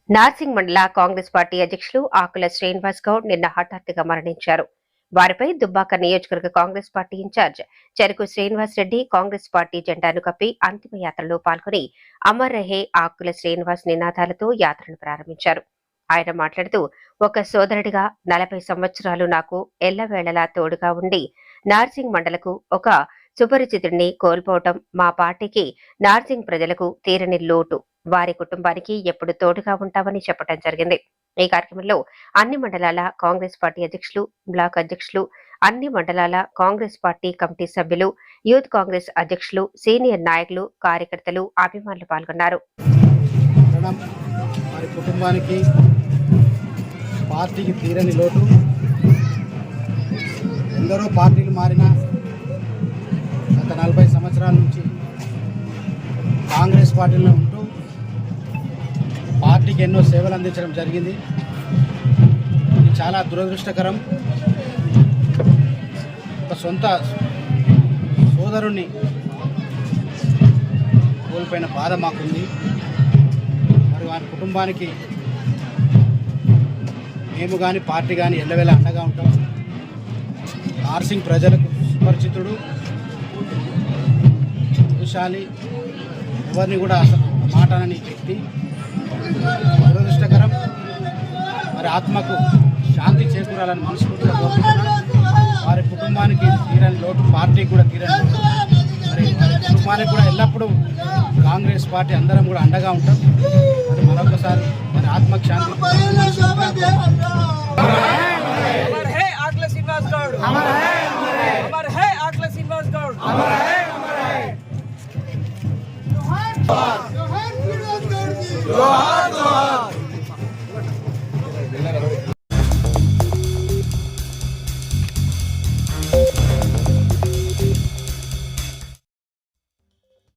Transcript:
నార్సింగ్ మండల కాంగ్రెస్ పార్టీ అధ్యక్షులు ఆకుల శ్రీనివాస్ గౌడ్ నిన్న హఠాత్తుగా మరణించారు. వారిపై దుబ్బాక నియోజకవర్గ కాంగ్రెస్ పార్టీ ఇన్ఛార్జ్ చెరుకు శ్రీనివాస్ రెడ్డి కాంగ్రెస్ పార్టీ జెండాను కప్పి అంతిమ యాత్రలో పాల్గొని అమర్ రహే ఆకుల శ్రీనివాస్ నినాదాలతో యాత్రను ప్రారంభించారు. ఆయన మాట్లాడుతూ, ఒక సోదరుడిగా 40 సంవత్సరాలు నాకు ఎల్లవేళలా తోడుగా ఉండి నార్సింగ్ మండలకు ఒక సుపరిచితుడిని కోల్పోవటం మా పార్టీకి, నార్సింగ్ ప్రజలకు తీరని లోటు. వారి కుటుంబానికి ఎప్పుడు తోడుగా ఉంటామని చెప్పడం జరిగింది. ఈ కార్యక్రమంలో అన్ని మండలాల కాంగ్రెస్ పార్టీ అధ్యక్షులు, బ్లాక్ అధ్యక్షులు, అన్ని మండలాల కాంగ్రెస్ పార్టీ కమిటీ సభ్యులు, యూత్ కాంగ్రెస్ అధ్యక్షులు, సీనియర్ నాయకులు, కార్యకర్తలు, అభిమానులు పాల్గొన్నారు. వారి కుటుంబానికి, పార్టీకి తీరని లోటు. ఎందరో పార్టీలు మారినా గత 40 సంవత్సరాల నుంచి కాంగ్రెస్ పార్టీలో ఉంటూ పార్టీకి ఎన్నో సేవలు అందించడం జరిగింది. ఇది చాలా దురదృష్టకరం. ఒక సొంత సోదరుణ్ణి కోల్పోయిన బాధ మాకుంది. మరి వారి కుటుంబానికి మేము కానీ పార్టీ కానీ ఎల్లవేళ అండగా ఉంటాం. నార్సింగ్ ప్రజలకు సుపరిచితుడు, విశాలి, ఎవరిని కూడా అసలు మాట అనని వ్యక్తి. దురదృష్టకరం. మరి ఆత్మకు శాంతి చేకూరాలని మనస్ఫూర్తిగా కోరుకుంటున్నాను. వారి కుటుంబానికి తీరని లోటు, పార్టీకి కూడా తీరని లోటు. మరి వారి కుటుంబానికి కూడా ఎల్లప్పుడూ కాంగ్రెస్ పార్టీ అందరం కూడా అండగా ఉంటాం. మరి మరొకసారి మరి ఆత్మకు శాంతి. जोहार